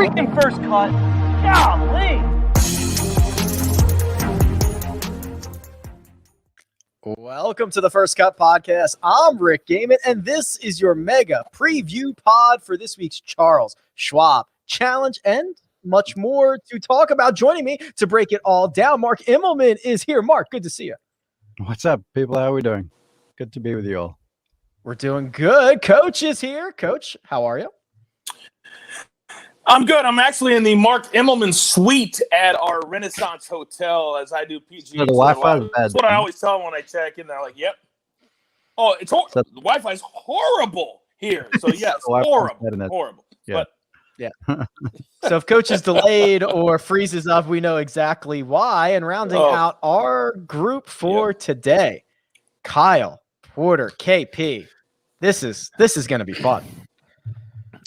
freaking first cut. Golly. Welcome to the First Cut Podcast. I'm Rick Gehman, and this is your mega preview pod for this week's Charles Schwab Challenge and much more to talk about. Joining me to break it all down, Mark Immelman is here. Mark, good to see you. What's up, people? How are we doing? Good to be with you all. We're doing good. Coach is here. Coach, how are you? I'm good. I'm actually in the Mark Immelman suite at our Renaissance Hotel as I do PGA. So the Wi-Fi is bad. That's what I always tell them when I check in. They're like, yep. Oh, it's horrible. The Wi-Fi is horrible here. So, yes, horrible. Horrible. Yeah. But, yeah. So if Coach is delayed or freezes up, we know exactly why. And rounding out our group for today, Kyle, Porter, KP. This is going to be fun.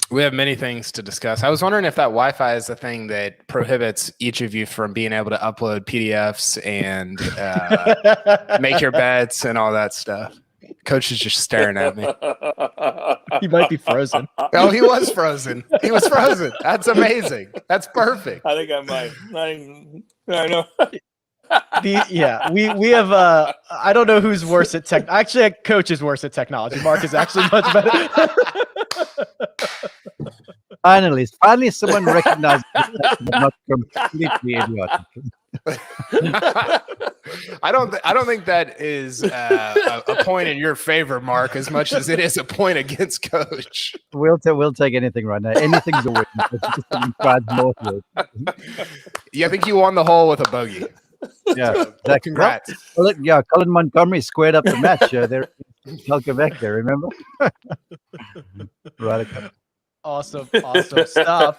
We have many things to discuss. I was wondering if that Wi-Fi is the thing that prohibits each of you from being able to upload PDFs and make your bets and all that stuff. Coach is just staring at me. He might be frozen. Oh, he was frozen. He was frozen. That's amazing. That's perfect. I think I might. I know. We have I don't know who's worse at tech. Actually, Coach is worse at technology. Mark is actually much better. Finally someone recognizes that I'm not completely idiotic. I don't think that is a point in your favor, Mark, as much as it is a point against Coach. We'll take anything right now. Anything's a win. Yeah, I think you won the hole with a bogey. Yeah, so, congrats. Well, look, yeah, Colin Montgomery squared up the match. There, Quebec there, remember? Right. Awesome stuff.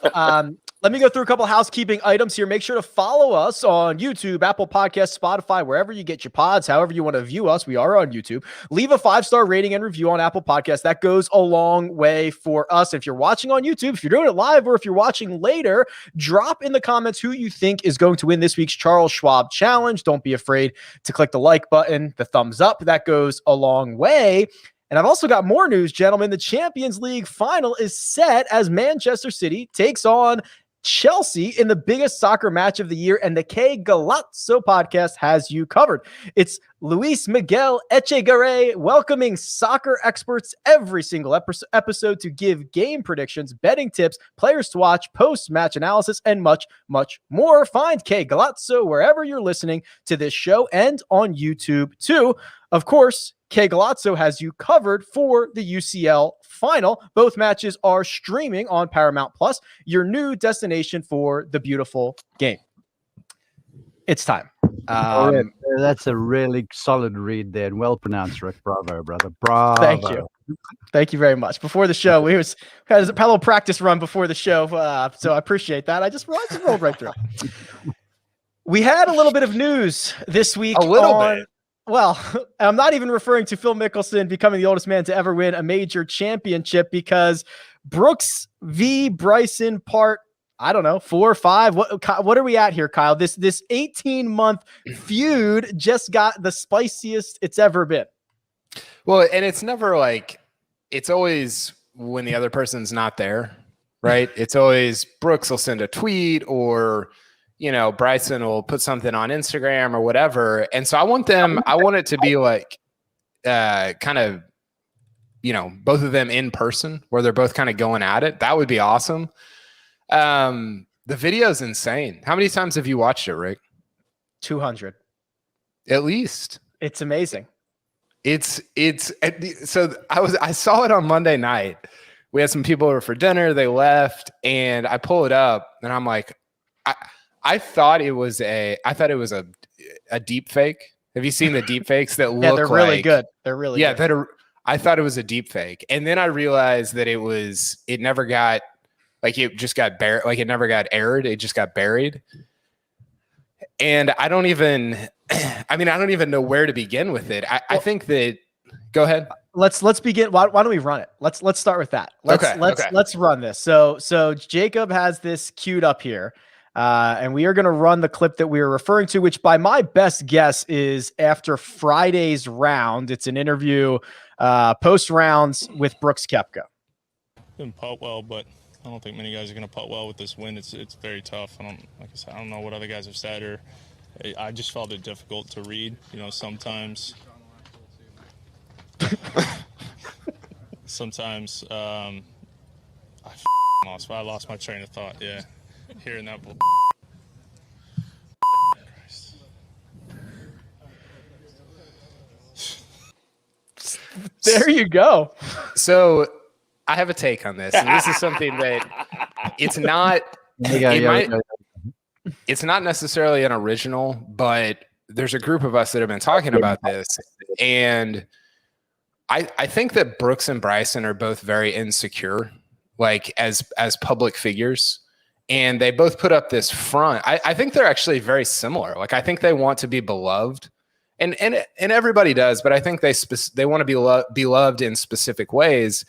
Let me go through a couple housekeeping items here. Make sure to follow us on YouTube, Apple Podcasts, Spotify, wherever you get your pods, however you want to view us. We are on YouTube. Leave a 5-star rating and review on Apple Podcasts. That goes a long way for us. If you're watching on YouTube, if you're doing it live, or if you're watching later, drop in the comments who you think is going to win this week's Charles Schwab Challenge. Don't be afraid to click the like button, the thumbs up. That goes a long way. And I've also got more news, gentlemen. The Champions League final is set as Manchester City takes on Chelsea in the biggest soccer match of the year, and the K Galazzo podcast has you covered. It's Luis Miguel Echegaray welcoming soccer experts every single episode to give game predictions, betting tips, players to watch, post-match analysis, and much, much more. Find K Galazzo wherever you're listening to this show and on YouTube too. Of course, K Galazzo has you covered for the UCL final. Both matches are streaming on Paramount Plus, your new destination for the beautiful game. It's time. That's a really solid read there, and well pronounced, Rick. Bravo, brother. Bravo. Thank you. Thank you very much. Before the show, we had a little practice run before the show, so I appreciate that. I just rolled right through. We had a little bit of news this week. A little bit. Well, I'm not even referring to Phil Mickelson becoming the oldest man to ever win a major championship, because Brooks v. Bryson part, I don't know, 4 or 5. What are we at here, Kyle? This 18-month feud just got the spiciest it's ever been. Well, and it's never like, it's always when the other person's not there, right? It's always Brooks will send a tweet, or Bryson will put something on Instagram or whatever. And so I want it to be like kind of, both of them in person where they're both kind of going at it. That would be awesome. The video is insane. How many times have you watched it, Rick? 200. At least. It's amazing. So I saw it on Monday night. We had some people over for dinner. They left, and I pull it up, and I'm like, I thought it was a deep fake. Have you seen the deep fakes that look like? They're really good. They're really good. I thought it was a deep fake. And then I realized that it never got, like, it just got buried. Like, it never got aired. It just got buried. And I don't even know where to begin with it. I think that, go ahead. Let's begin. Why don't we run it? Let's start with that. Let's run this. So Jacob has this queued up here. And we are going to run the clip that we are referring to, which by my best guess is after Friday's round. It's an interview post rounds with Brooks Koepka. Didn't putt well, but don't think many guys are going to putt well with this wind. It's very tough. Like I said, I don't know what other guys have said, or I just felt it difficult to read. You know, sometimes I lost my train of thought. Yeah, hearing that bull. There you go. So I have a take on this, and this is something that it's not. It's not necessarily an original, but there's a group of us that have been talking about this, and I think that Brooks and Bryson are both very insecure, like as public figures, and they both put up this front. I think they're actually very similar. Like I think they want to be beloved, and everybody does, but I think they want to be loved in specific ways,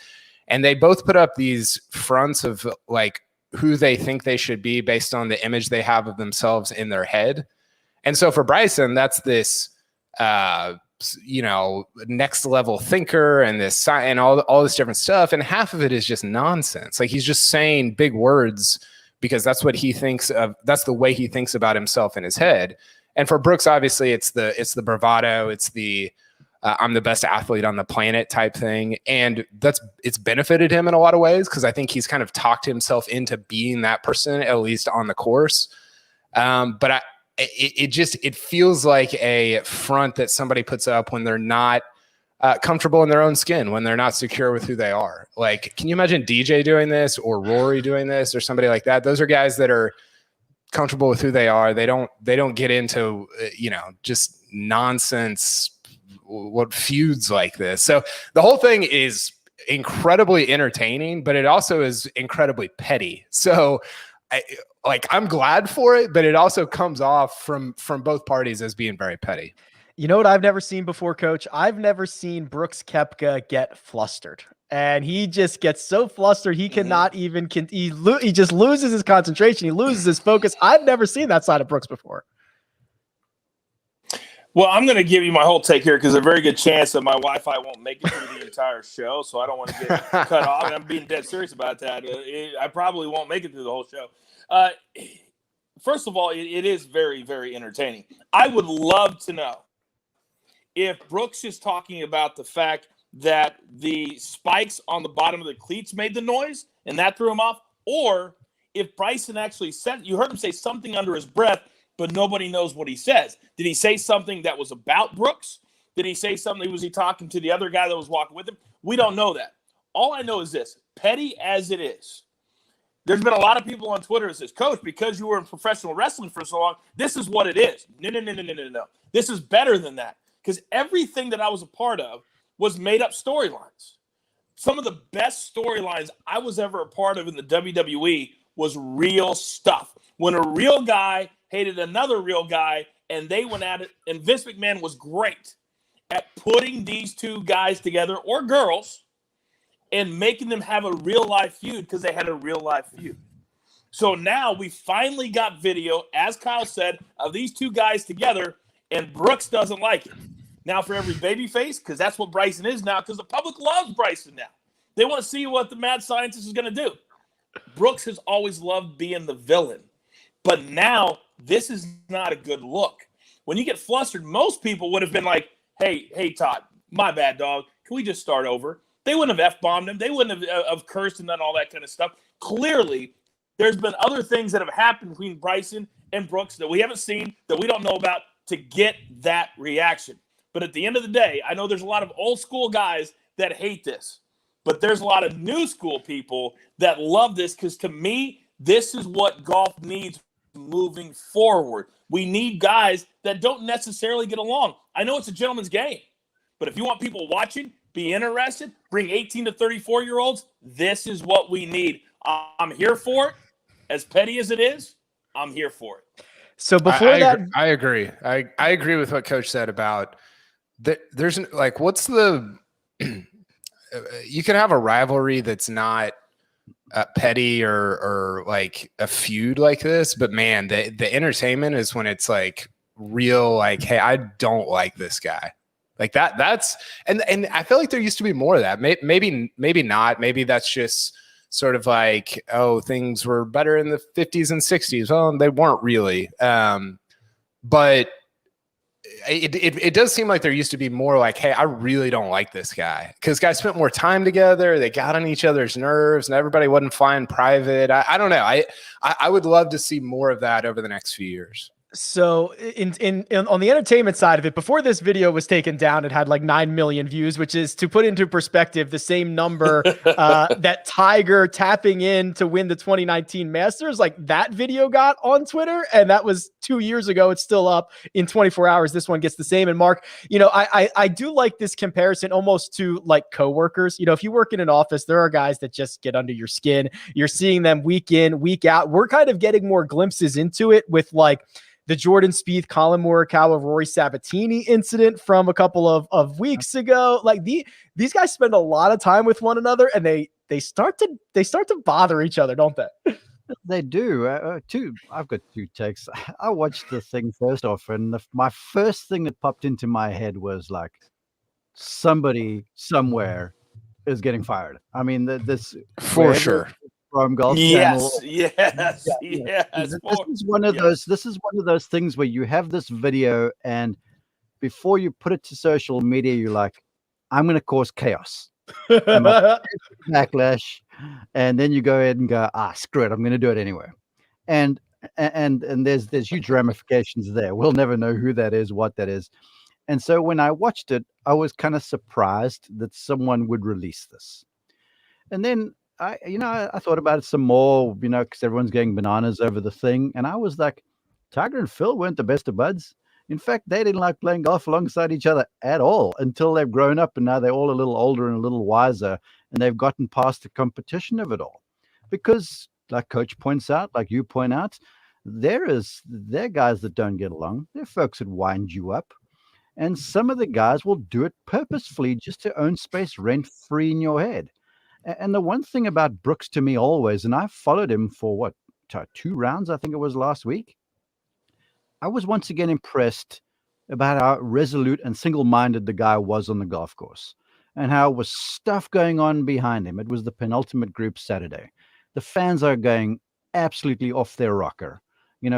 and they both put up these fronts of like who they think they should be based on the image they have of themselves in their head. And so for Bryson, that's this next level thinker and this and all this different stuff, and half of it is just nonsense. Like he's just saying big words because that's what he thinks of. That's the way he thinks about himself in his head. And for Brooks, obviously, it's the bravado, it's the I'm the best athlete on the planet type thing, and it's benefited him in a lot of ways because I think he's kind of talked himself into being that person, at least on the course. But it feels like a front that somebody puts up when they're not comfortable in their own skin, when they're not secure with who they are. Like, can you imagine DJ doing this or Rory doing this or somebody like that? Those are guys that are comfortable with who they are. They don't get into just nonsense, what feuds like this. So the whole thing is incredibly entertaining, but it also is incredibly petty. So I'm glad for it, but it also comes off from both parties as being very petty. You know what I've never seen before, Coach? I've never seen Brooks Koepka get flustered. And he just gets so flustered, he cannot even, he just loses his concentration. He loses his focus. I've never seen that side of Brooks before. Well, I'm going to give you my whole take here because there's a very good chance that my Wi-Fi won't make it through the entire show, so I don't want to get cut off. And I'm being dead serious about that. I probably won't make it through the whole show. First of all, it is very, very entertaining. I would love to know if Brooks is talking about the fact that the spikes on the bottom of the cleats made the noise and that threw him off, or if Bryson actually said, you heard him say something under his breath, but nobody knows what he says. Did he say something that was about Brooks? Did he say something? Was he talking to the other guy that was walking with him? We don't know that. All I know is this, petty as it is, there's been a lot of people on Twitter that says, Coach, because you were in professional wrestling for so long, this is what it is. No. This is better than that. Because everything that I was a part of was made up storylines. Some of the best storylines I was ever a part of in the WWE was real stuff. When a real guy hated another real guy and they went at it, and Vince McMahon was great at putting these two guys together, or girls, and making them have a real life feud because they had a real life feud. So now we finally got video, as Kyle said, of these two guys together, and Brooks doesn't like it. Now for every babyface, because that's what Bryson is now, because the public loves Bryson now. They want to see what the mad scientist is going to do. Brooks has always loved being the villain. But now this is not a good look. When you get flustered, most people would have been like, hey, Todd, my bad, dog. Can we just start over? They wouldn't have F-bombed him. They wouldn't have cursed and done all that kind of stuff. Clearly, there's been other things that have happened between Bryson and Brooks that we haven't seen, that we don't know about, to get that reaction. But at the end of the day, I know there's a lot of old school guys that hate this. But there's a lot of new school people that love this, because to me, this is what golf needs moving forward. We need guys that don't necessarily get along. I know it's a gentleman's game, but if you want people watching, be interested, bring 18 to 34-year-olds, this is what we need. I'm here for it. As petty as it is, I'm here for it. So before I agree. I agree with what Coach said about there's like, what's the you can have a rivalry that's not petty or like a feud like this, but man, the entertainment is when it's like real, like, hey, I don't like this guy. Like that's and I feel like there used to be more of that. Maybe not. Maybe that's just sort of like, oh, things were better in the 50s and 60s. Well, they weren't really. But it does seem like there used to be more like, hey, I really don't like this guy, because guys spent more time together. They got on each other's nerves, and everybody wasn't flying private. I don't know. I would love to see more of that over the next few years. So in on the entertainment side of it, before this video was taken down, it had like 9 million views, which is, to put into perspective, the same number that Tiger tapping in to win the 2019 Masters, like that video got on Twitter. And that was 2 years ago. It's still up in 24 hours. This one gets the same. And Mark, you know, I do like this comparison almost to like coworkers. You know, if you work in an office, there are guys that just get under your skin. You're seeing them week in, week out. We're kind of getting more glimpses into it with like the Jordan Spieth, Colin Morikawa, Rory Sabatini incident from a couple of weeks ago. Like these guys spend a lot of time with one another, and they start to bother each other, don't they? They do. I've got two takes. I watched the thing first off, and my first thing that popped into my head was like, somebody somewhere is getting fired. I mean, this for sure. From Golf Yes, Channel. yes. This is one of those. This is one of those things where you have this video, and before you put it to social media, you're like, "I'm going to cause chaos, backlash," and then you go ahead and go, screw it, I'm going to do it anyway. And there's huge ramifications there. We'll never know who that is, what that is. And so when I watched it, I was kind of surprised that someone would release this. And then I thought about it some more, because everyone's going bananas over the thing. And I was like, Tiger and Phil weren't the best of buds. In fact, they didn't like playing golf alongside each other at all until they've grown up, and now they're all a little older and a little wiser, and they've gotten past the competition of it all. Because, like Coach points out, like you point out, there are guys that don't get along. There are folks that wind you up. And some of the guys will do it purposefully just to own space rent-free in your head. And the one thing about Brooks to me always, and I followed him for 2 rounds, I think it was last week, I was once again impressed about how resolute and single-minded the guy was on the golf course, and how was stuff going on behind him. It was the penultimate group Saturday. The fans are going absolutely off their rocker.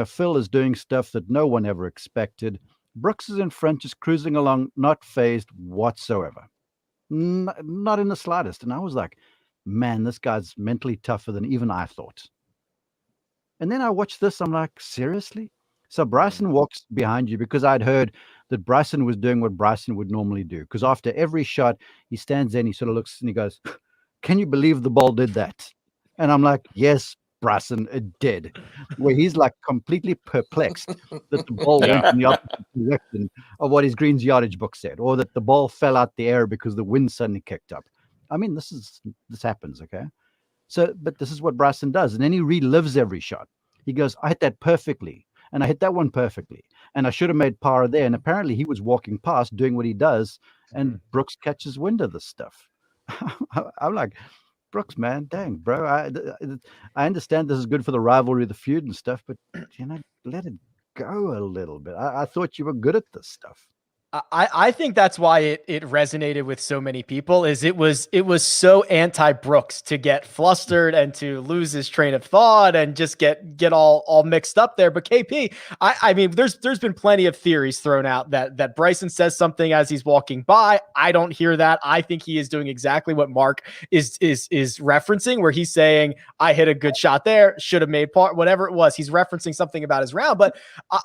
Phil is doing stuff that no one ever expected. Brooks is in front, just cruising along, not phased whatsoever. Not in the slightest. And I was like, man, this guy's mentally tougher than even I thought. And then I watched this. I'm like, seriously? So Bryson walks behind you, because I'd heard that Bryson was doing what Bryson would normally do. Because after every shot, he stands there and he sort of looks and he goes, can you believe the ball did that? And I'm like, yes, Bryson, it did. Where he's like completely perplexed that the ball went in the opposite direction of what his greens yardage book said, or that the ball fell out the air because the wind suddenly kicked up. I mean, this happens, okay? So, but this is what Bryson does. And then he relives every shot. He goes, I hit that perfectly. And I hit that one perfectly. And I should have made par there. And apparently he was walking past doing what he does. And Brooks catches wind of this stuff. I'm like, Brooks, man, dang, bro. I understand this is good for the rivalry, the feud and stuff, but, let it go a little bit. I thought you were good at this stuff. I think that's why it resonated with so many people. Is it was so anti-Brooks to get flustered and to lose his train of thought and just get all mixed up there. But KP, I mean, there's been plenty of theories thrown out that Bryson says something as he's walking by. I don't hear that. I think he is doing exactly what Mark is referencing, where he's saying, I hit a good shot there, should have made par, whatever it was. He's referencing something about his round. But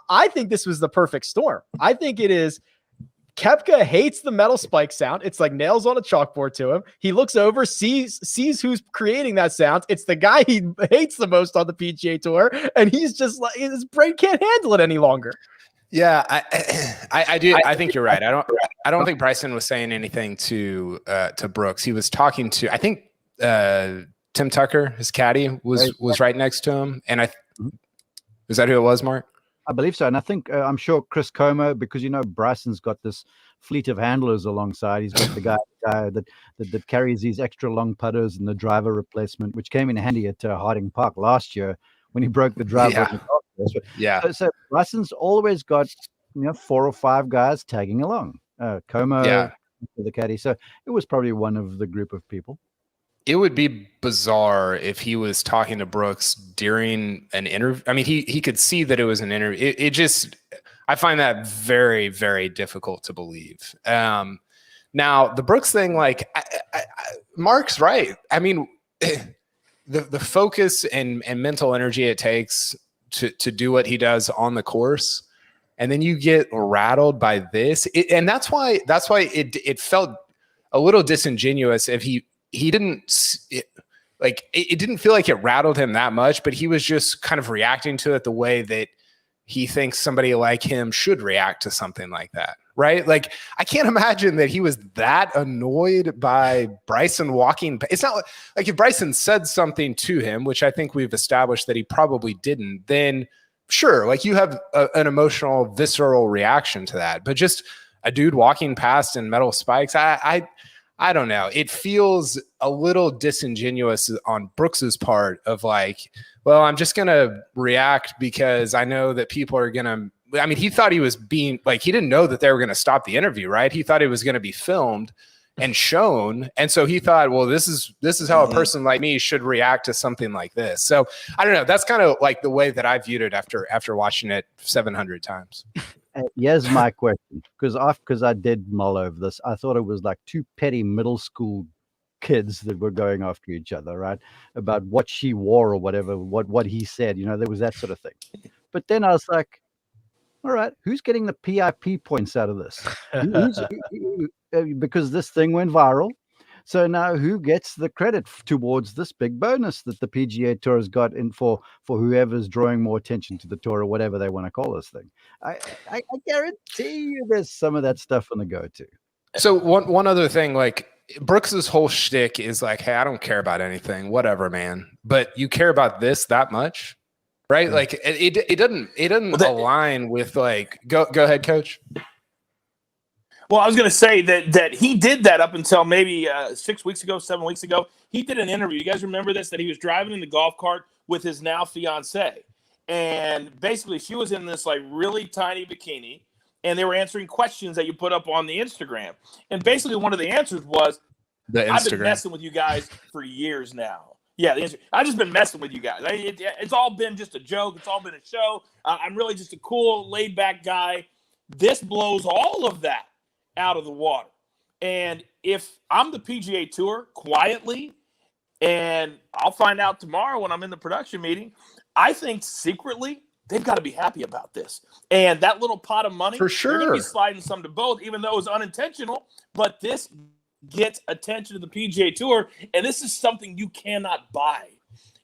I think this was the perfect storm. I think it is. Koepka hates the metal spike sound. It's like nails on a chalkboard to him. He looks over, sees who's creating that sound. It's the guy he hates the most on the PGA Tour, and he's just like, his brain can't handle it any longer. Yeah, I do. I think you're right. I don't think Bryson was saying anything to Brooks. He was talking to, I think, Tim Tucker, his caddy, was right next to him. And is that who it was, Mark? I believe so. And I think, I'm sure Chris Como, because, Bryson's got this fleet of handlers alongside. He's got the guy that carries these extra long putters and the driver replacement, which came in handy at Harding Park last year when he broke the driver. Yeah. So Bryson's always got, 4 or 5 guys tagging along. Como, the caddy. So it was probably one of the group of people. it would be bizarre if he was talking to Brooks during an interview. I mean, he could see that it was an interview. It just, I find that very, very difficult to believe. Now the Brooks thing, like Mark's right. I mean, the focus and mental energy it takes to do what he does on the course, and then you get rattled by this, and that's why it felt a little disingenuous if he didn't it didn't feel like it rattled him that much, but he was just kind of reacting to it the way that he thinks somebody like him should react to something like that, right? Like, I can't imagine that he was that annoyed by Bryson walking. It's not like if Bryson said something to him, which I think we've established that he probably didn't, then sure, like you have an emotional, visceral reaction to that. But just a dude walking past in metal spikes, I don't know. It feels a little disingenuous on Brooks's part of like, well, I'm just going to react because I know that people are going to, I mean, he thought he was being like, he didn't know that they were going to stop the interview, right? He thought it was going to be filmed and shown. And so he thought, well, this is how a person like me should react to something like this. So I don't know. That's kind of like the way that I viewed it after watching it 700 times. Here's my question, because I did mull over this. I thought it was like two petty middle school kids that were going after each other, right? About what she wore or whatever, what he said. You know, there was that sort of thing. But then I was like, all right, who's getting the PIP points out of this? Because this thing went viral. So now who gets the credit towards this big bonus that the PGA Tour has got in for whoever's drawing more attention to the tour or whatever they want to call this thing? I guarantee you there's some of that stuff on the go too. So one other thing, like Brooks's whole shtick is like, hey, I don't care about anything, whatever, man. But you care about this that much, right? Like it doesn't align with like, go ahead, Coach. Well, I was going to say that he did that up until maybe 6 weeks ago, 7 weeks ago. He did an interview. You guys remember this? That he was driving in the golf cart with his now fiance, and basically she was in this like really tiny bikini, and they were answering questions that you put up on the Instagram. And basically, one of the answers was, "I've been messing with you guys for years now." Yeah, the answer. I've just been messing with you guys. It's all been just a joke. It's all been a show. I'm really just a cool, laid-back guy. This blows all of that out of the water. And if I'm the PGA Tour quietly, and I'll find out tomorrow when I'm in the production meeting, I think secretly they've got to be happy about this. And that little pot of money, for sure, they're going to be sliding some to both, even though it was unintentional. But this gets attention to the PGA Tour, and this is something you cannot buy.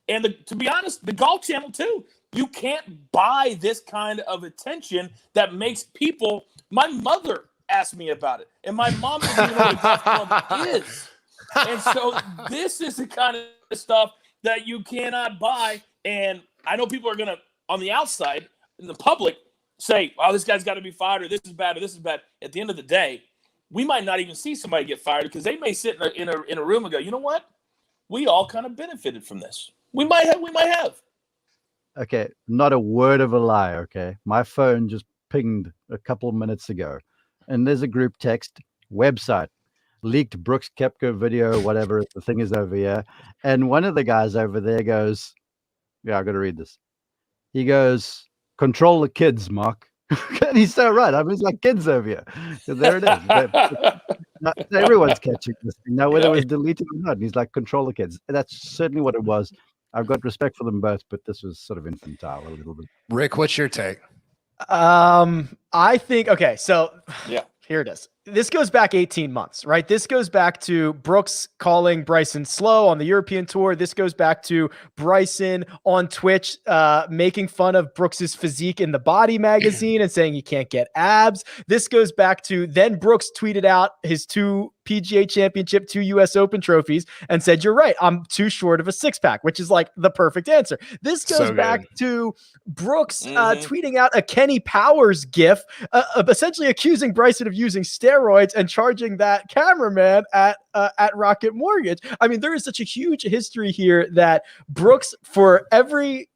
And to be honest, the Golf Channel too, you can't buy this kind of attention that makes people. My mother asked me about it, and my mom doesn't even know what a golf club is. And so this is the kind of stuff that you cannot buy. And I know people are going to, on the outside, in the public, say, "Oh, this guy's got to be fired," or "This is bad," or "This is bad." At the end of the day, we might not even see somebody get fired because they may sit in a room and go, "You know what? We all kind of benefited from this. We might have." Okay, not a word of a lie. Okay, my phone just pinged a couple of minutes ago. And there's a group text, website, leaked Brooks Koepka video, whatever the thing is over here. And one of the guys over there goes, yeah, I got to read this. He goes, "Control the kids, Mark." And he's so right. I mean, it's like kids over here. So there it is. Everyone's catching this thing now, whether it was deleted or not. And he's like, "Control the kids." And that's certainly what it was. I've got respect for them both, but this was sort of infantile a little bit. Rick, what's your take? I think, okay, so yeah, here it is. This goes back 18 months, right? This goes back to Brooks calling Bryson slow on the European tour. This goes back to Bryson on Twitch, making fun of Brooks's physique in the Body magazine and saying he can't get abs. This goes back to then Brooks tweeted out his 2 PGA Championship, 2 US Open trophies and said, "You're right, I'm too short of a six-pack," which is like the perfect answer. This goes back to Brooks tweeting out a Kenny Powers gif, essentially accusing Bryson of using steroids and charging that cameraman at Rocket Mortgage. I mean, there is such a huge history here that Brooks, for every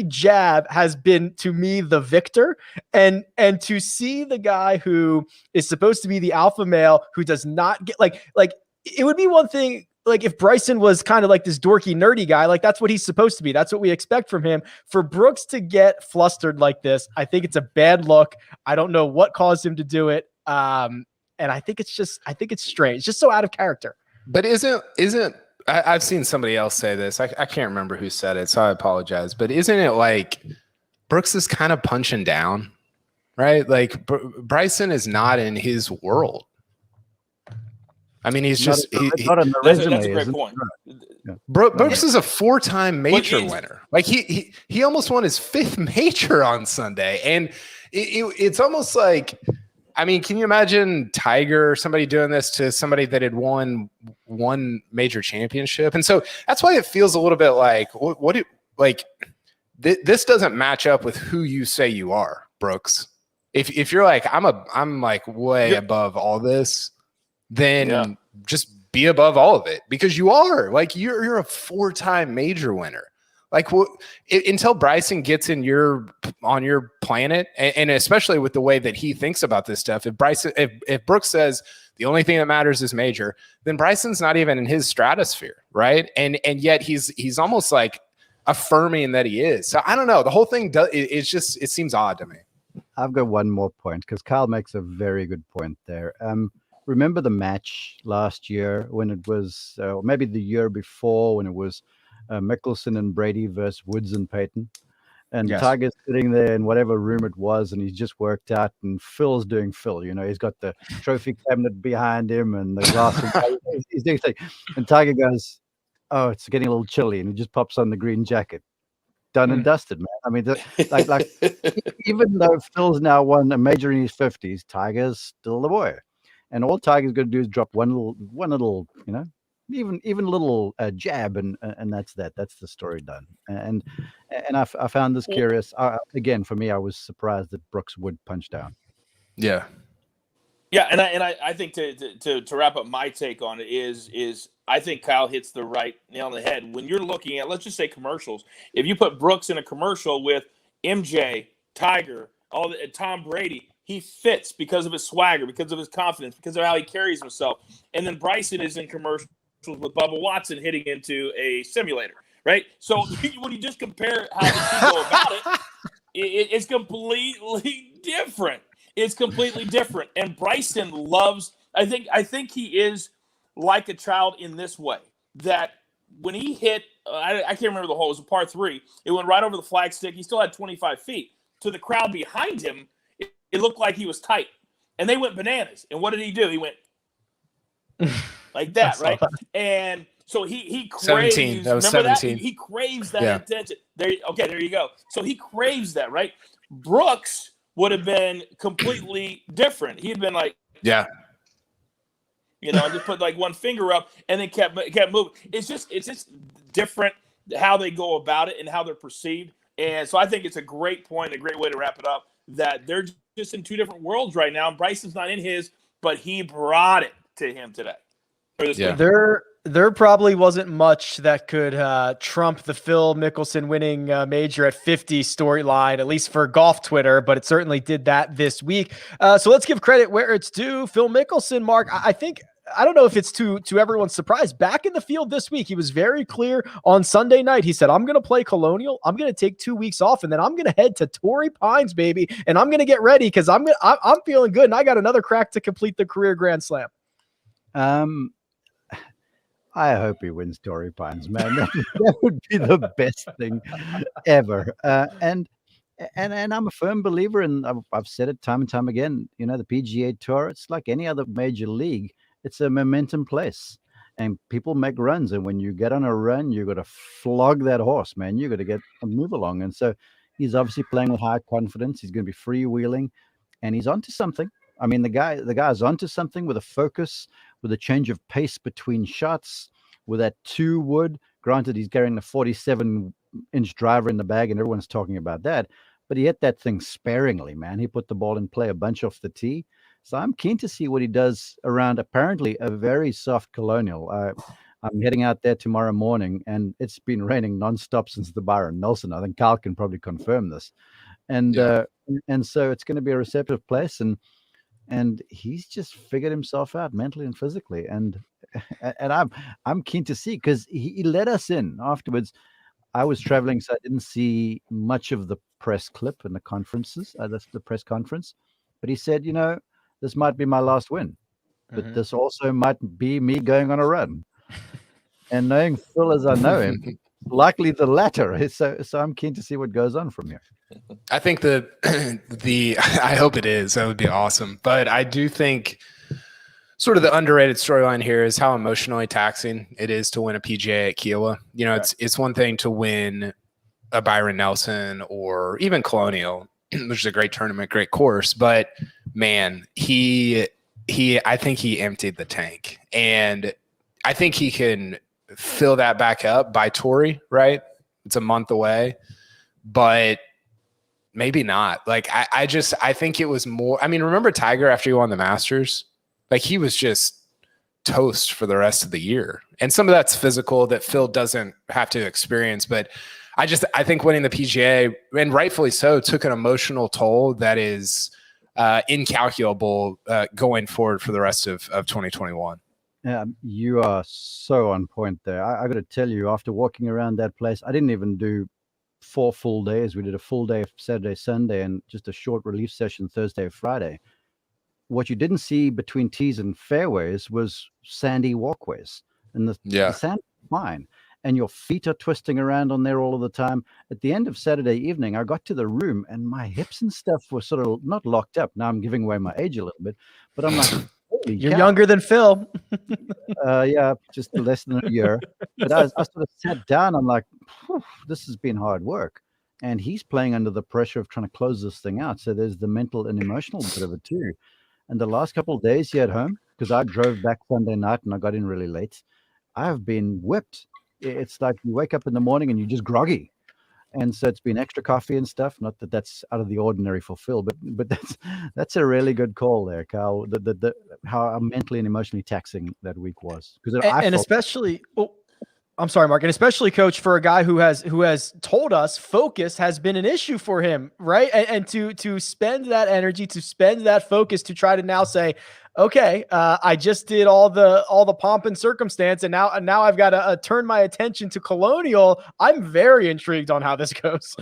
jab, has been, to me, the victor. And to see the guy who is supposed to be the alpha male who does not get like it would be one thing like if Bryson was kind of like this dorky, nerdy guy, like that's what he's supposed to be. That's what we expect from him. For Brooks to get flustered like this, I think it's a bad look. I don't know what caused him to do it. And I think it's strange. It's just so out of character. But I've seen somebody else say this. I can't remember who said it, so I apologize. But isn't it like Brooks is kind of punching down, right? Like Bryson is not in his world. I mean, he's just not on the resume. That's a great point. Yeah. Brooks is a 4-time major winner. Like he almost won his 5th major on Sunday, and it's almost like, I mean, can you imagine Tiger or somebody doing this to somebody that had won one major championship? And so that's why it feels a little bit like this doesn't match up with who you say you are, Brooks. If you're like I'm like way above all this, then just be above all of it, because you are like you're a 4-time major winner. Like until Bryson gets on your planet, and especially with the way that he thinks about this stuff, if Brooks says the only thing that matters is major, then Bryson's not even in his stratosphere, right? And yet he's almost like affirming that he is. So I don't know. The whole thing it seems odd to me. I've got one more point, because Kyle makes a very good point there. Remember the match last year when it was, or maybe the year before, when it was Mickelson and Brady versus Woods and Peyton, and Tiger's sitting there in whatever room it was, and he's just worked out, and Phil's doing Phil. You know, he's got the trophy cabinet behind him and the glass. He's doing things, and Tiger goes, "Oh, it's getting a little chilly," and he just pops on the green jacket. Done and dusted, man. I mean, like even though Phil's now won a major in his 50s, Tiger's still the boy, and all Tiger's going to do is drop one little, you know, even a little jab, and that's that. That's the story done. And I found this curious. Again, for me, I was surprised that Brooks would punch down. Yeah, and I think to wrap up my take on it is I think Kyle hits the right nail on the head. When you're looking at, let's just say, commercials, if you put Brooks in a commercial with MJ, Tiger, Tom Brady, he fits because of his swagger, because of his confidence, because of how he carries himself. And then Bryson is in commercials with Bubba Watson hitting into a simulator, right? So when you just compare how the two go about it's completely different. It's completely different. And Bryson loves, I think he is like a child in this way, that when he hit, I can't remember the hole, it was a par 3. It went right over the flagstick. He still had 25 feet. To the crowd behind him, it looked like he was tight. And they went bananas. And what did he do? He went like that, right? And so he craves. 17. That was remember 17. That? He craves that attention. There you go. So he craves that, right? Brooks would have been completely different. He'd been like, you know, just put like one finger up and then kept moving. It's just different how they go about it and how they're perceived. And so I think it's a great point, a great way to wrap it up, that they're just in two different worlds right now. Bryson's not in his, but he brought it to him today. There probably wasn't much that could trump the Phil Mickelson winning major at 50 storyline, at least for golf Twitter, but it certainly did that this week. So let's give credit where it's due. Phil Mickelson, Mark, I don't know if it's to everyone's surprise, back in the field this week. He was very clear on Sunday night. He said, I'm going to play Colonial. I'm going to take 2 weeks off, and then I'm going to head to Torrey Pines, baby. And I'm going to get ready because I'm feeling good, and I got another crack to complete the career Grand Slam. I hope he wins Torrey Pines, man. That would be the best thing ever. And I'm a firm believer, and I've said it time and time again, you know, the PGA Tour, it's like any other major league. It's a momentum place, and people make runs. And when you get on a run, you got to flog that horse, man. You got to get a move along. And so he's obviously playing with high confidence. He's going to be freewheeling, and he's onto something. I mean, the guy's onto something with a focus, with a change of pace between shots, with that 2 wood. Granted, he's carrying a 47-inch driver in the bag, and everyone's talking about that. But he hit that thing sparingly, man. He put the ball in play a bunch off the tee. So I'm keen to see what he does around apparently a very soft Colonial. I'm heading out there tomorrow morning, and it's been raining nonstop since the Byron Nelson. I think Kyle can probably confirm this. And so it's going to be a receptive place, and he's just figured himself out mentally and physically. And And I'm keen to see, because he let us in afterwards. I was traveling, so I didn't see much of the press clip and the conferences. That's the press conference. But he said, this might be my last win, but this also might be me going on a run. And knowing Phil as I know him, likely the latter. So I'm keen to see what goes on from here. I think I hope it is. That would be awesome. But I do think sort of the underrated storyline here is how emotionally taxing it is to win a PGA at Kiowa. It's one thing to win a Byron Nelson or even Colonial, which is a great tournament, great course. But man, I think he emptied the tank, and I think he can fill that back up by Torrey, right? It's a month away, but maybe not. Like, I think it was more. I mean, remember Tiger after he won the Masters? Like, he was just toast for the rest of the year. And some of that's physical that Phil doesn't have to experience. But I think winning the PGA, and rightfully so, took an emotional toll that is incalculable going forward for the rest of 2021. You are so on point there. I got to tell you, after walking around that place, I didn't even do 4 full days. We did a full day Saturday, Sunday, and just a short relief session Thursday, Friday. What you didn't see between tees and fairways was sandy walkways, and the sand is fine, and your feet are twisting around on there all of the time. At the end of Saturday evening, I got to the room and my hips and stuff were sort of not locked up. Now I'm giving away my age a little bit, but I'm like, you're younger than Phil. Yeah, just less than a year. But I sort of sat down. I'm like, this has been hard work. And he's playing under the pressure of trying to close this thing out. So there's the mental and emotional bit of it too. And the last couple of days here at home, because I drove back Sunday night and I got in really late, I've been whipped. It's like you wake up in the morning and you're just groggy. And so it's been extra coffee and stuff. Not that that's out of the ordinary for Phil, but that's a really good call there, Carl. How mentally and emotionally taxing that week was. And especially, I'm sorry, Mark, and especially, Coach, for a guy who has told us focus has been an issue for him, right? And to spend that energy, to spend that focus, to try to now say, okay, I just did all the pomp and circumstance, and now I've got to turn my attention to Colonial. I'm very intrigued on how this goes.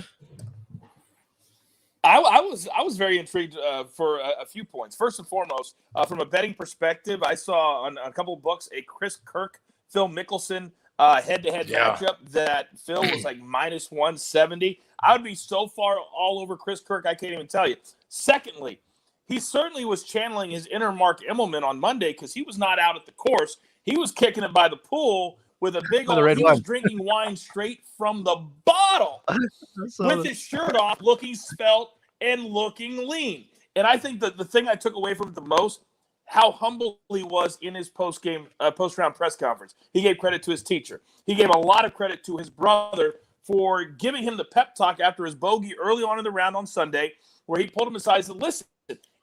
I was very intrigued for a few points. First and foremost, from a betting perspective, I saw on a couple of books a Chris Kirk, Phil Mickelson head-to-head matchup that Phil was like minus 170. I would be so far all over Chris Kirk, I can't even tell you. Secondly, he certainly was channeling his inner Mark Immelman on Monday, because he was not out at the course. He was kicking it by the pool with a big old, he was drinking wine straight from the bottle with his shirt off, looking svelte and looking lean. And I think that the thing I took away from it the most, how humble he was in his post-round press conference. He gave credit to his teacher. He gave a lot of credit to his brother for giving him the pep talk after his bogey early on in the round on Sunday, where he pulled him aside and said, listen,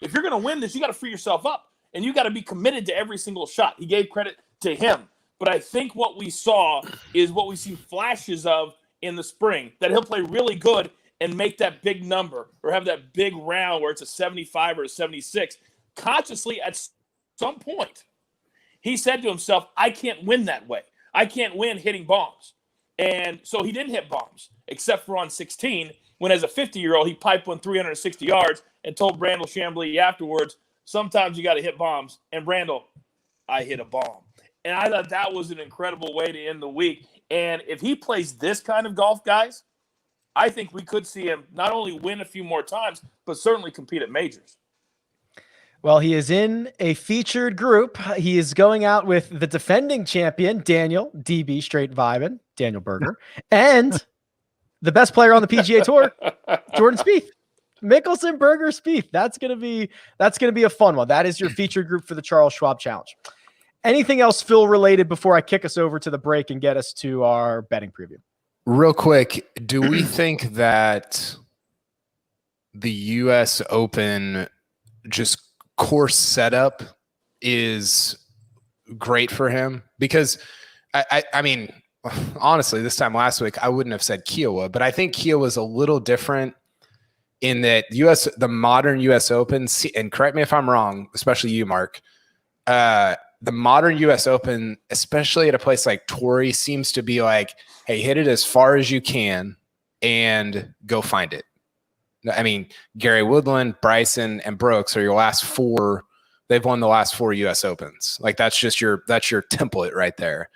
if you're going to win this, you got to free yourself up, and you got to be committed to every single shot. He gave credit to him. But I think what we saw is what we see flashes of in the spring, that he'll play really good and make that big number or have that big round where it's a 75 or a 76. Consciously, at some point, he said to himself, I can't win that way. I can't win hitting bombs. And so he didn't hit bombs, except for on 16, when as a 50-year-old, he piped one 360 yards and told Brandel Chambly afterwards, sometimes you got to hit bombs. And Brandel, I hit a bomb. And I thought that was an incredible way to end the week. And if he plays this kind of golf, guys, I think we could see him not only win a few more times, but certainly compete at majors. Well, he is in a featured group. He is going out with the defending champion, Daniel DB Straight Vibin, Daniel Berger, and the best player on the PGA Tour, Jordan Spieth. Mickelson, Berger, Spieth. That's gonna be a fun one. That is your featured group for the Charles Schwab Challenge. Anything else Phil related before I kick us over to the break and get us to our betting preview? Real quick, do we think that the U.S. Open just course setup is great for him? Because I mean, honestly, this time last week, I wouldn't have said Kiowa, but I think Kiowa is a little different in that the modern U.S. Open, and correct me if I'm wrong, especially you, Mark, the modern US Open, especially at a place like Torrey, seems to be like, hey, hit it as far as you can and go find it. I mean, Gary Woodland, Bryson, and Brooks are your last 4. They've won the last 4 US Opens. Like that's your template right there.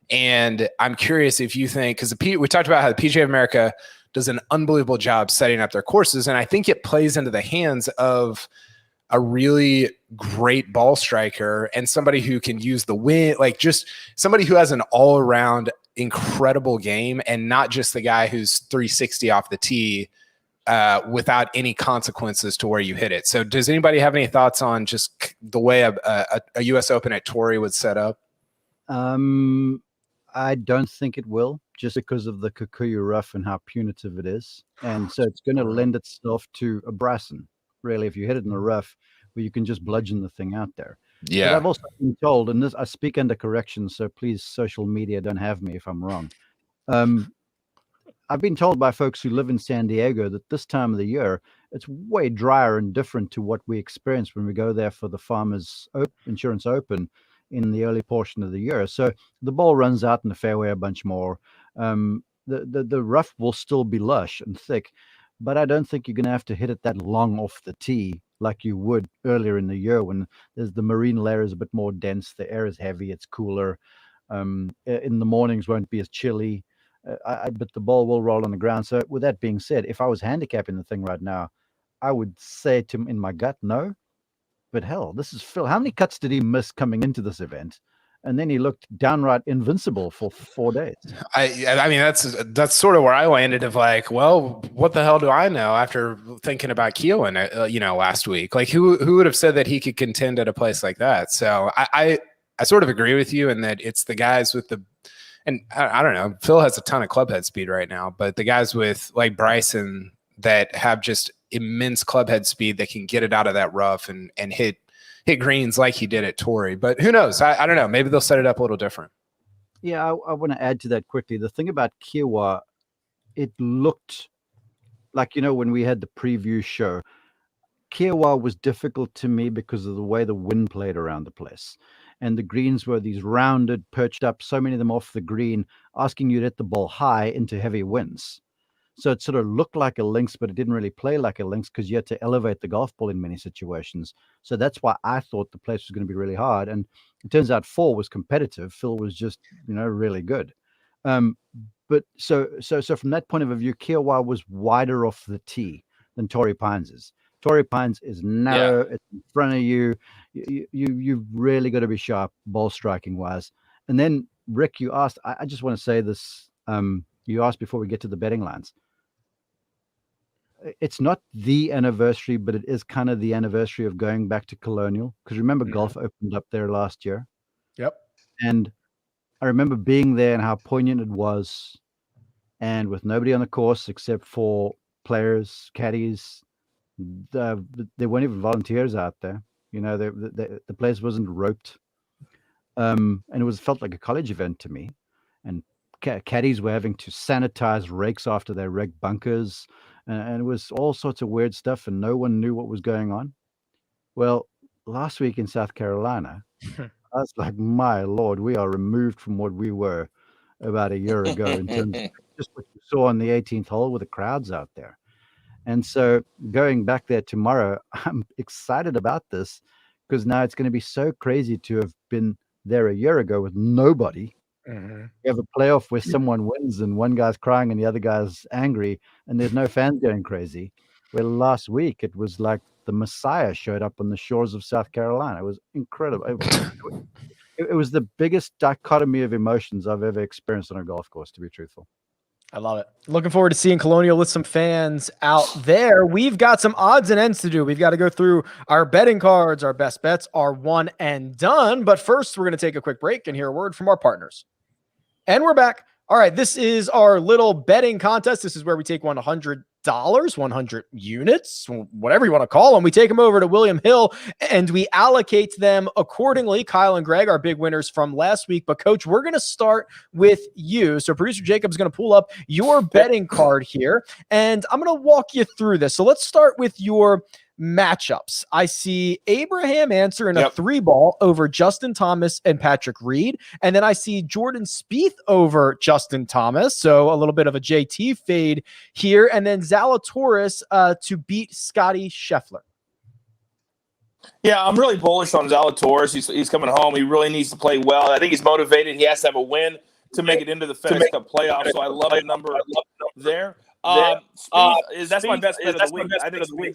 And I'm curious if you think, because we talked about how the PGA of America does an unbelievable job setting up their courses, and I think it plays into the hands of a really great ball striker and somebody who can use the wind, like just somebody who has an all-around incredible game and not just the guy who's 360 off the tee without any consequences to where you hit it. So does anybody have any thoughts on just the way a US Open at Torrey would set up? I don't think it will, just because of the Kikuyu rough and how punitive it is. And so it's going to lend itself to a Bryson, really, if you hit it in the rough, where you can just bludgeon the thing out there. Yeah. But I've also been told, and this I speak under correction, so please, social media, don't have me if I'm wrong. I've been told by folks who live in San Diego that this time of the year, it's way drier and different to what we experience when we go there for the Farmers Insurance Open in the early portion of the year. So the ball runs out in the fairway a bunch more. The rough will still be lush and thick, but I don't think you're going to have to hit it that long off the tee like you would earlier in the year when there's the marine layer is a bit more dense, the air is heavy, it's cooler. In the mornings won't be as chilly. But the ball will roll on the ground. So with that being said, if I was handicapping the thing right now, I would say to him in my gut, no. But hell, this is Phil. How many cuts did he miss coming into this event? And then he looked downright invincible for 4 days. I mean, that's sort of where I landed of like, well, what the hell do I know after thinking about Keelan, last week? Like who would have said that he could contend at a place like that? So I sort of agree with you in that it's the guys with and I don't know, Phil has a ton of club head speed right now, but the guys with like Bryson that have just immense club head speed that can get it out of that rough and hit greens like he did at Torrey. But who knows? I don't know. Maybe they'll set it up a little different. Yeah, I want to add to that quickly. The thing about Kiowa, it looked like, when we had the preview show, Kiowa was difficult to me because of the way the wind played around the place. And the greens were these rounded, perched up, so many of them off the green, asking you to hit the ball high into heavy winds. So it sort of looked like a links, but it didn't really play like a links because you had to elevate the golf ball in many situations. So that's why I thought the place was going to be really hard. And it turns out 4 was competitive. Phil was just, really good. But so from that point of view, Kiowa was wider off the tee than Torrey Pines is. Torrey Pines is narrow. Yeah. It's in front of you. You've really got to be sharp ball striking wise. And then Rick, you asked, I just want to say this. You asked before we get to the betting lines. It's not the anniversary, but it is kind of the anniversary of going back to Colonial. Because remember, golf opened up there last year. Yep. And I remember being there and how poignant it was. And with nobody on the course except for players, caddies, there weren't even volunteers out there. The place wasn't roped. And it felt like a college event to me. And caddies were having to sanitize rakes after they raked bunkers. And it was all sorts of weird stuff, and no one knew what was going on. Well, last week in South Carolina, I was like, my Lord, we are removed from what we were about a year ago in terms of just what you saw on the 18th hole with the crowds out there. And so going back there tomorrow, I'm excited about this because now it's going to be so crazy to have been there a year ago with nobody. Mm-hmm. You have a playoff where someone wins and one guy's crying and the other guy's angry and there's no fans going crazy. Where last week it was like the Messiah showed up on the shores of South Carolina. It was incredible. It was the biggest dichotomy of emotions I've ever experienced on a golf course, to be truthful. I love it. Looking forward to seeing Colonial with some fans out there. We've got some odds and ends to do. We've got to go through our betting cards, our best bets, our one and done. But first, we're going to take a quick break and hear a word from our partners. And we're back. All right, this is our little betting contest. This is where we take $100, 100 units, whatever you want to call them. We take them over to William Hill and we allocate them accordingly. Kyle and Greg are big winners from last week. But Coach, we're going to start with you. So producer Jacob's going to pull up your betting card here and I'm going to walk you through this. So let's start with your matchups. I see Abraham Answer in a 3-ball over Justin Thomas and Patrick Reed. And then I see Jordan Spieth over Justin Thomas. So a little bit of a JT fade here. And then Zalatoris to beat Scotty Scheffler. Yeah, I'm really bullish on Zalatoris. He's coming home. He really needs to play well. I think he's motivated. He has to have a win to make it into the FedEx Cup playoffs. So I love the number there. That's my best bet of the week.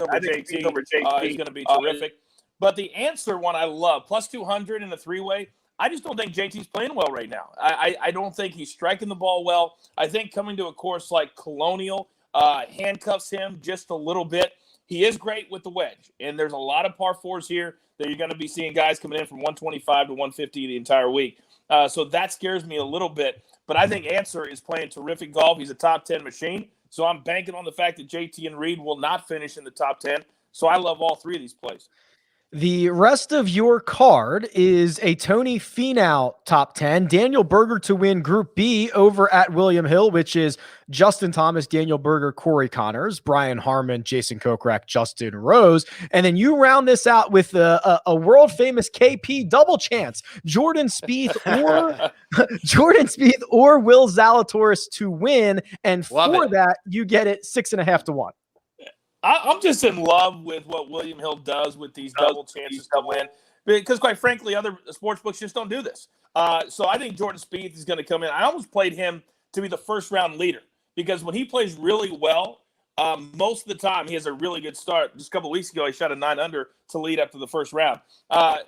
I think Spieth over JT is going to be terrific. But the Answer one I love, plus 200 in the 3-way. I just don't think JT's playing well right now. I don't think he's striking the ball well. I think coming to a course like Colonial handcuffs him just a little bit. He is great with the wedge, and there's a lot of par fours here that you're going to be seeing guys coming in from 125 to 150 the entire week. So that scares me a little bit. But I think Answer is playing terrific golf. He's a top 10 machine. So I'm banking on the fact that JT and Reed will not finish in the top 10. So I love all three of these plays. The rest of your card is a Tony Finau top 10, Daniel Berger to win Group B over at William Hill, which is Justin Thomas, Daniel Berger, Corey Connors, Brian Harmon, Jason Kokrak, Justin Rose. And then you round this out with a world famous KP double chance, Jordan Spieth or Will Zalatoris to win. And for that, you get it 6.5 to 1. I'm just in love with what William Hill does with these double chances to win, because quite frankly, other sports books just don't do this. So I think Jordan Spieth is going to come in. I almost played him to be the first round leader, because when he plays really well, most of the time he has a really good start. Just a couple of weeks ago, he shot a 9 under to lead up to the first round.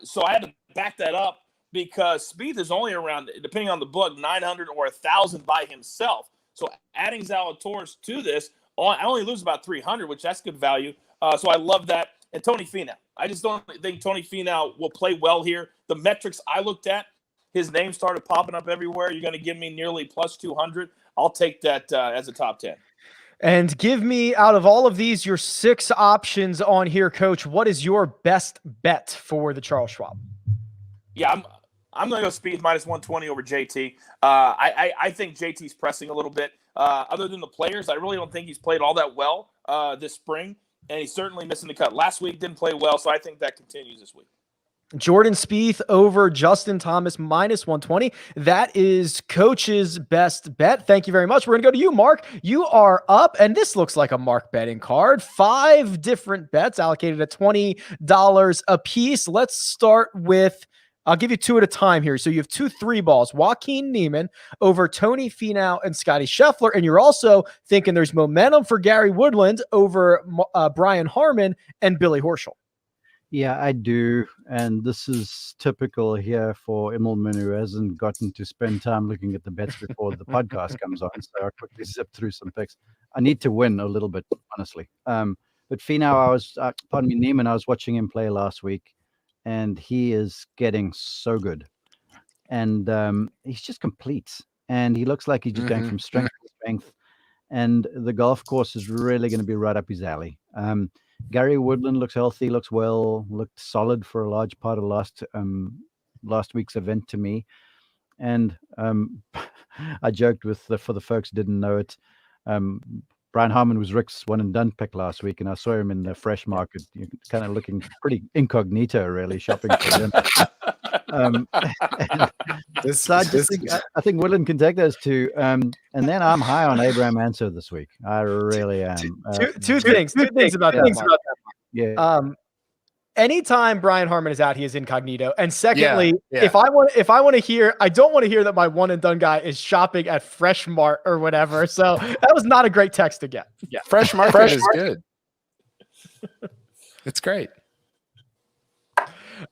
So I had to back that up, because Spieth is only around, depending on the book, 900 or 1,000 by himself. So adding Zalatoris to this, I only lose about 300, which that's good value. So I love that. And Tony Finau. I just don't think Tony Finau will play well here. The metrics I looked at, his name started popping up everywhere. You're going to give me nearly plus 200. I'll take that as a top 10. And give me, out of all of these, your 6 options on here, Coach. What is your best bet for the Charles Schwab? Yeah, I'm going to go Spieth minus 120 over JT. I think JT's pressing a little bit. Other than the players, I really don't think he's played all that well this spring, and he's certainly missing the cut. Last week didn't play well, so I think that continues this week. Jordan Spieth over Justin Thomas minus 120. That is Coach's best bet. Thank you very much. We're going to go to you, Mark. You are up, and this looks like a Mark betting card. 5 different bets allocated at $20 a piece. Let's start with, I'll give you 2 at a time here. So you have 2 3-balls, Joaquin Niemann over Tony Finau and Scotty Scheffler. And you're also thinking there's momentum for Gary Woodland over Brian Harmon and Billy Horschel. Yeah, I do. And this is typical here for Immelman, who hasn't gotten to spend time looking at the bets before the podcast comes on. So I'll quickly zip through some picks. I need to win a little bit, honestly. But Finau, Niemann, I was watching him play last week, and he is getting so good. And he's just complete. And he looks like he's just going from strength to strength. And the golf course is really going to be right up his alley. Gary Woodland looks healthy, looks well, looked solid for a large part of last week's event to me. And I joked with for the folks who didn't know it, Brian Harmon was Rick's one and done pick last week, and I saw him in the fresh market, kind of looking pretty incognito, really, shopping for dinner. I think Woodland can take those 2. And then I'm high on Abraham Answer this week. I really am. Two things about that. Mark. Yeah. Anytime Brian Harmon is out, he is incognito. And secondly, if I want to hear, I don't want to hear that my one and done guy is shopping at Fresh Mart or whatever. So that was not a great text to get. Yeah, Fresh Market is good. It's great.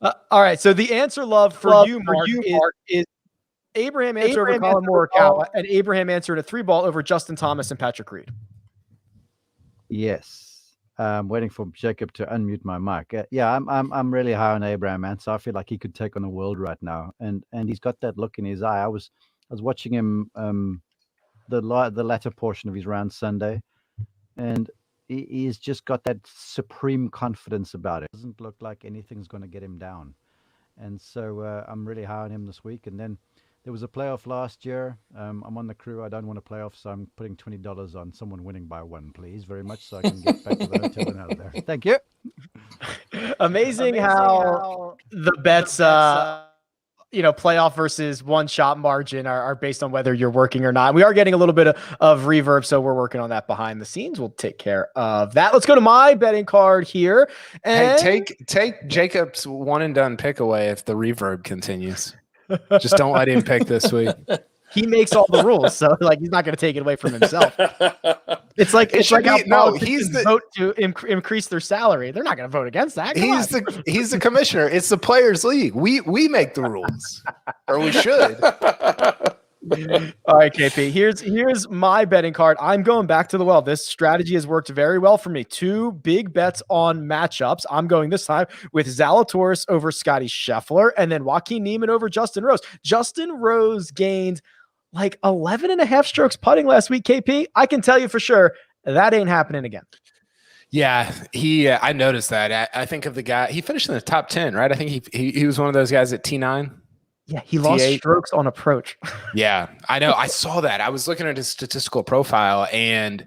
All right. So the answer, love for you, Mark, is Abraham Answer over Colin Morikawa and Abraham Answer in a 3-ball over Justin Thomas and Patrick Reed. Yes. I'm waiting for Jacob to unmute my mic. I'm really high on Abraham Answer. I feel like he could take on the world right now, and he's got that look in his eye. I was watching him the latter portion of his round Sunday, and he's just got that supreme confidence about it. Doesn't look like anything's going to get him down, and so I'm really high on him this week. And then there was a playoff last year. I'm on the crew. I don't want a playoff, so I'm putting $20 on someone winning by 1, please, very much, so I can get back to the hotel and out of there. Thank you. Amazing how the bets, playoff versus one shot margin are based on whether you're working or not. We are getting a little bit of reverb, so we're working on that behind the scenes. We'll take care of that. Let's go to my betting card here. And Hey, take Jacob's one and done pick away if the reverb continues. Just don't let him pick this week. He makes all the rules, so he's not going to take it away from himself. It's like how he's vote to increase their salary. They're not going to vote against that. He's the commissioner. It's the players' league. We make the rules, or we should. All right, KP. Here's my betting card. I'm going back to the well. This strategy has worked very well for me. 2 big bets on matchups. I'm going this time with Zalatoris over Scotty Scheffler, and then Joaquin Niemann over Justin Rose. Justin Rose gained 11 and a half strokes putting last week, KP. I can tell you for sure that ain't happening again. Yeah, I noticed that. I think of the guy. He finished in the top 10, right? I think he was one of those guys at T9. Yeah, he lost T8. strokes on approach. Yeah, I know. I saw that. I was looking at his statistical profile, and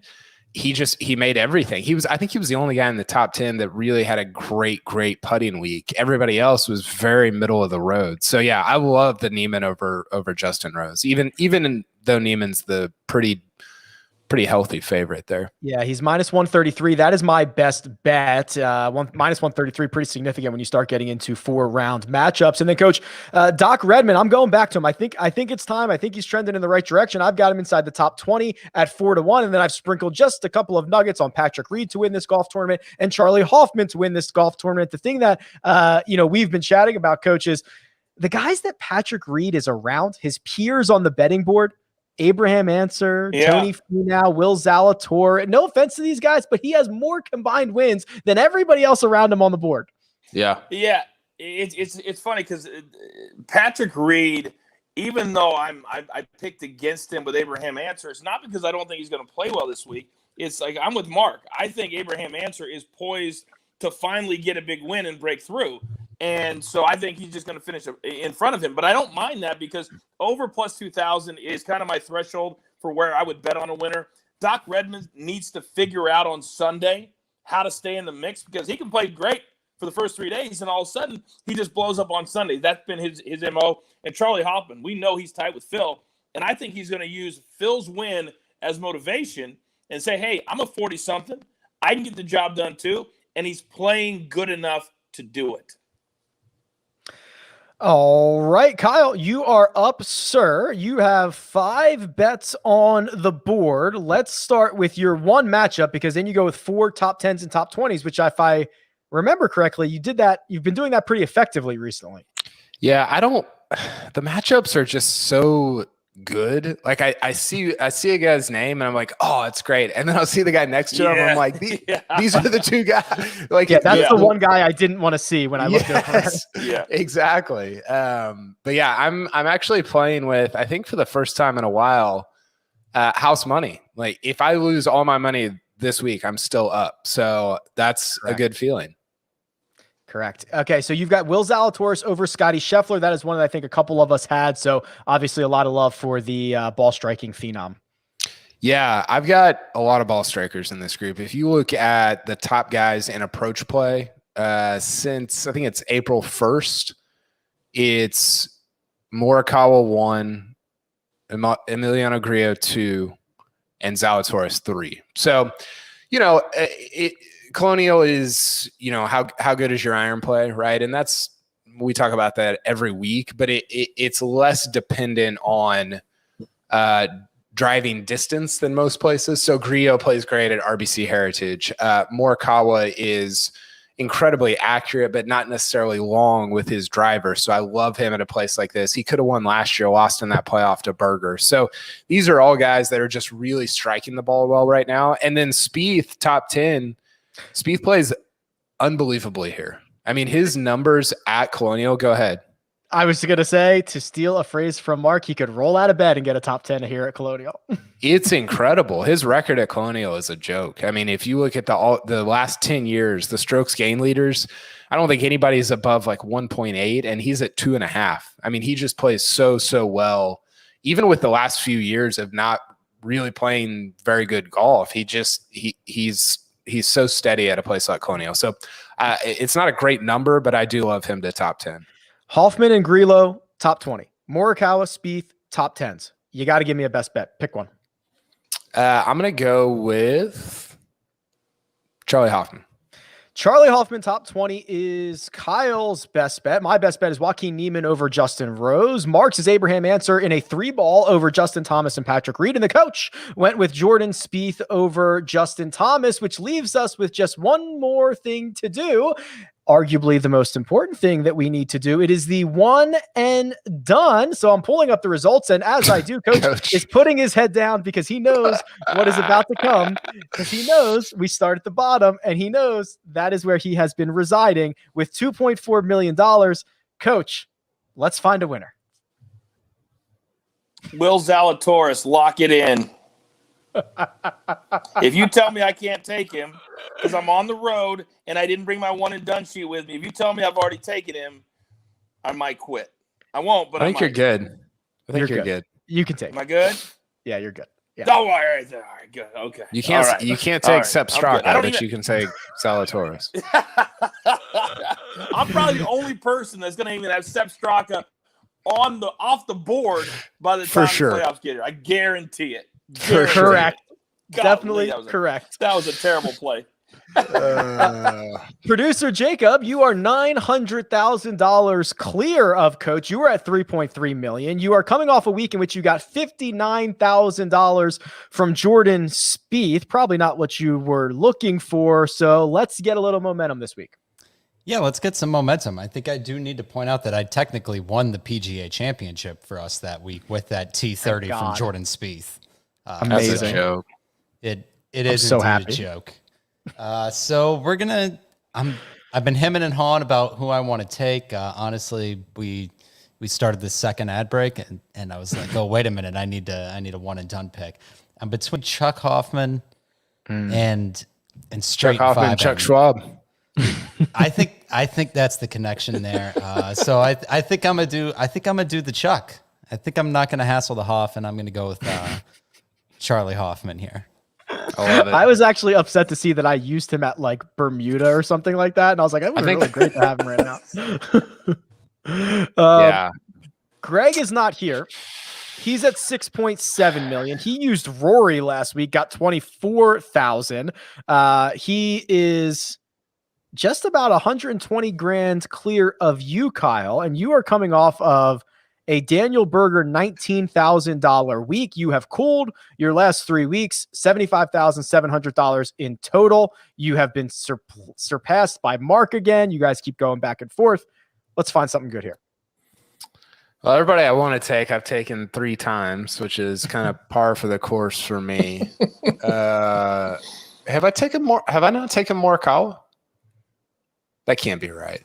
he made everything. I think he was the only guy in the top 10 that really had a great putting week. Everybody else was very middle of the road. So yeah, I love the Niemann over Justin Rose, even though Niemann's the pretty healthy favorite there. Yeah, he's minus 133. That is my best bet. Minus 133, pretty significant when you start getting into 4-round matchups. And then Coach Doc Redman, I'm going back to him. I think it's time. I think he's trending in the right direction. I've got him inside the top 20 at 4-1. And then I've sprinkled just a couple of nuggets on Patrick Reed to win this golf tournament and Charlie Hoffman to win this golf tournament. The thing that, we've been chatting about, Coach, is the guys that Patrick Reed is around, his peers on the betting board, Abraham Answer, Tony Finau, Will Zalator. No offense to these guys, but he has more combined wins than everybody else around him on the board. Yeah. It's funny because Patrick Reed, even though I picked against him with Abraham Answer, it's not because I don't think he's going to play well this week. It's like I'm with Mark. I think Abraham Answer is poised to finally get a big win and break through. And so I think he's just going to finish in front of him. But I don't mind that because over plus 2,000 is kind of my threshold for where I would bet on a winner. Doc Redman needs to figure out on Sunday how to stay in the mix because he can play great for the first 3 days, and all of a sudden he just blows up on Sunday. That's been his MO. And Charlie Hoffman, we know he's tight with Phil, and I think he's going to use Phil's win as motivation and say, hey, I'm a 40-something. I can get the job done too, and he's playing good enough to do it. All right, Kyle, you are up, sir. You have 5 bets on the board. Let's start with your one matchup because then you go with 4 top 10s and top 20s, which if I remember correctly, you did that. You've been doing that pretty effectively recently. Yeah, the matchups are just so good. Like I see a guy's name and I'm like, oh, it's great. And then I'll see the guy next to him. I'm like, these are the 2 guys. That's the one guy I didn't want to see when I looked over. Yeah, exactly. But yeah, I'm actually playing with, I think for the first time in a while, house money. Like if I lose all my money this week, I'm still up. So that's a good feeling. Correct. Okay, so you've got Will Zalatoris over Scotty Scheffler. That is one that I think a couple of us had. So obviously a lot of love for the ball striking phenom. Yeah, I've got a lot of ball strikers in this group. If you look at the top guys in approach play, since I think it's April 1st, it's Morikawa 1, Emiliano Grillo 2, and Zalatoris 3. So, Colonial is, how good is your iron play, right? And we talk about that every week, but it's less dependent on driving distance than most places. So Grillo plays great at RBC Heritage. Morikawa is incredibly accurate, but not necessarily long with his driver. So I love him at a place like this. He could have won last year, lost in that playoff to Berger. So these are all guys that are just really striking the ball well right now. And then Spieth, top 10, Spieth plays unbelievably here. I mean, his numbers at Colonial, go ahead. I was going to say, to steal a phrase from Mark, he could roll out of bed and get a top 10 here at Colonial. It's incredible. His record at Colonial is a joke. I mean, if you look at the last 10 years, the strokes gain leaders, I don't think anybody's above like 1.8, and he's at 2.5. I mean, he just plays so well. Even with the last few years of not really playing very good golf, he's he's so steady at a place like Colonial. So it's not a great number, but I do love him to top 10. Hoffman and Grillo, top 20. Morikawa, Spieth, top 10s. You got to give me a best bet. Pick one. I'm going to go with Charlie Hoffman. Charlie Hoffman, top 20 is Kyle's best bet. My best bet is Joaquin Niemann over Justin Rose. Mark's is Abraham Answer in a 3-ball over Justin Thomas and Patrick Reed. And the coach went with Jordan Spieth over Justin Thomas, which leaves us with just one more thing to do. Arguably the most important thing that we need to do. It is the one and done. So I'm pulling up the results. And as I do, coach is putting his head down because he knows what is about to come. Because he knows we start at the bottom and he knows that is where he has been residing with $2.4 million. Coach, let's find a winner. Will Zalatoris, lock it in. If you tell me I can't take him because I'm on the road and I didn't bring my one and done sheet with me, if you tell me I've already taken him, I might quit. I won't, but I think you're good. I think you're good. You can take. Am I good? Yeah, you're good. Yeah. Oh, all right, good. Okay. You can't. Right. You can't take Sepp Straka, but even... you can take Zalatoris. I'm probably the only person that's going to even have Sepp Straka off the board by the time the playoffs get here. I guarantee it. Correct. God, definitely correct. That was a terrible play. Producer Jacob, you are $900,000 clear of coach. You were at 3.3 million. You are coming off a week in which you got $59,000 from Jordan Spieth. Probably not what you were looking for. So let's get a little momentum this week. Yeah, let's get some momentum. I think I do need to point out that I technically won the PGA Championship for us that week with that T30 from Jordan Spieth. Amazing. That's a joke. It is so indeed happy. a joke. So we're gonna. I've been hemming and hawing about who I want to take. Honestly, we started the second ad break, and I was like, oh wait a minute, I need a one and done pick. I'm between Chuck Hoffman and straight Chuck Hoffman, 5. Chuck Schwab. I think that's the connection there. So I think I'm gonna do the Chuck. I think I'm not gonna hassle the Hoff, and I'm gonna go with Charlie Hoffman here. I love it. I was actually upset to see that I used him at like Bermuda or something like that, and I was like, that would be really great to have him right now. Yeah. Greg is not here. He's at 6.7 million. He used Rory last week, got 24,000. He is just about 120 grand clear of you, Kyle, and you are coming off of a Daniel Berger $19,000 week. You have cooled your last 3 weeks, $75,700 in total. You have been surpassed by Mark again. You guys keep going back and forth. Let's find something good here. Well, everybody I want to take, I've taken 3 times, which is kind of par for the course for me. Have I not taken Morikawa? That can't be right.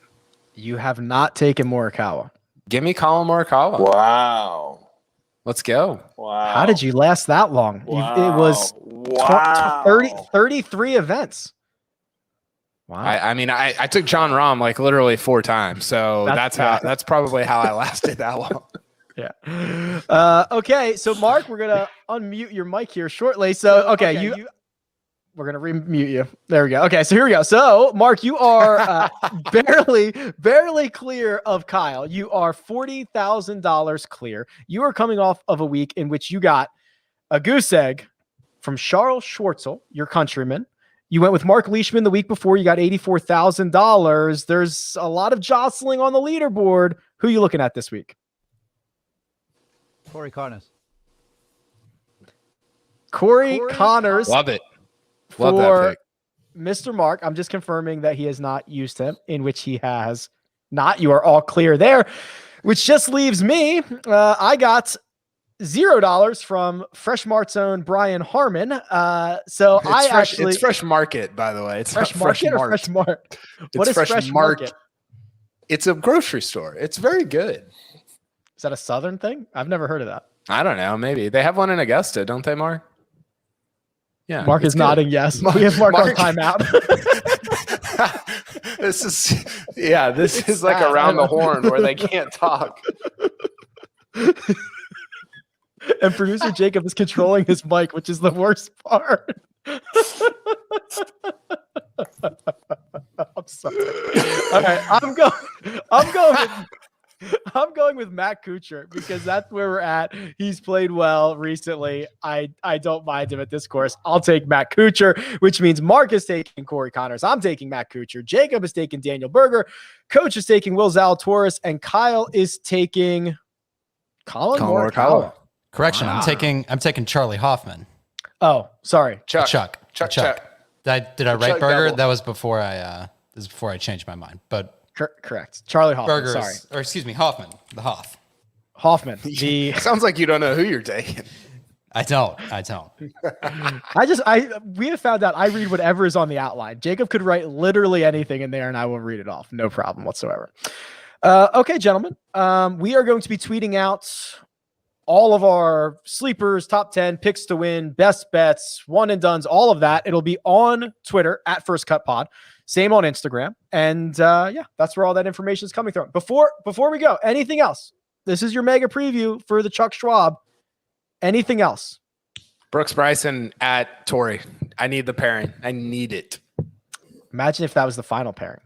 You have not taken Morikawa. Give me Colin Morikawa. Wow. Let's go. Wow. How did you last that long? Wow. It was 33 events. Wow. I mean, I took John Rahm like literally 4 times. So that's probably how I lasted that long. Yeah. Okay. So Mark, we're going to unmute your mic here shortly. So, okay. We're going to remute you. There we go. Okay. So here we go. So Mark, you are barely clear of Kyle. You are $40,000 clear. You are coming off of a week in which you got a goose egg from Charles Schwartzel, your countryman. You went with Mark Leishman the week before. You got $84,000. There's a lot of jostling on the leaderboard. Who are you looking at this week? Corey Connors. Corey Connors. Love it. For Love that pick. Mr. Mark, I'm just confirming that he has not used him, in which he has not. You are all clear there, which just leaves me. I got $0 from Fresh Mart's own Brian Harmon. It's Fresh Market, by the way. It's Fresh not Fresh Market or Mart. Fresh Mart? What is Fresh Market? It's a grocery store. It's very good. Is that a Southern thing? I've never heard of that. I don't know. Maybe they have one in Augusta, don't they, Mark? Yeah. Mark is nodding yes. We have Mark on timeout. This is like around the horn where they can't talk. And producer Jacob is controlling his mic, which is the worst part. Sunday. All right, I'm going with Matt Kuchar because that's where we're at. He's played well recently. I don't mind him at this course. I'll take Matt Kuchar, which means Mark is taking Corey Connors. I'm taking Matt Kuchar. Jacob is taking Daniel Berger. Coach is taking Will Zalatoris, and Kyle is taking Colin Morikawa. Correction. Wow. I'm taking Charlie Hoffman. Oh, sorry. Chuck. Did I write Berger? Double. That was before I changed my mind. But correct. Charlie Hoffman. Berger, sorry. Or excuse me, Hoffman. The Hoff. Hoffman. Sounds like you don't know who you're taking. I don't. We have found out I read whatever is on the outline. Jacob could write literally anything in there and I will read it off. No problem whatsoever. Okay, gentlemen. We are going to be tweeting out all of our sleepers, top 10 picks to win, best bets, one and dones, all of that. It'll be on Twitter at First Cut Pod. Same on Instagram. And that's where all that information is coming from. Before we go, anything else? This is your mega preview for the Chuck Schwab. Anything else? Brooks Bryson at Torrey. I need the pairing. I need it. Imagine if that was the final pairing.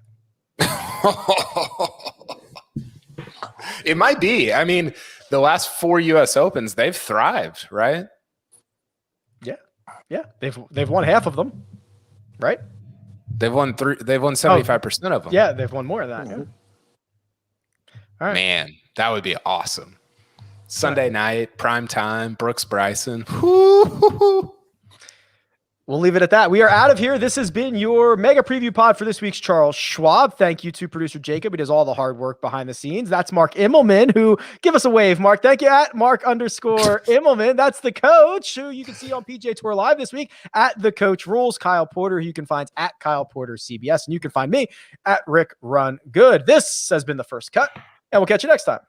It might be. I mean, the last 4 U.S. Opens, they've thrived, right? Yeah. They've won half of them, right? They've won 75% of them. Yeah, they've won more of that. Yeah. All right. Man, that would be awesome. Sunday night, prime time, Brooks Bryson. Woo-hoo-hoo. We'll leave it at that. We are out of here. This has been your mega preview pod for this week's Charles Schwab. Thank you to producer Jacob. He does all the hard work behind the scenes. That's Mark Immelman, who give us a wave, Mark. Thank you at Mark_Immelman. That's the coach who you can see on PGA Tour Live this week at The Coach Rules. Kyle Porter, who you can find at Kyle Porter CBS. And you can find me at Rick Run Good. This has been The First Cut, and we'll catch you next time.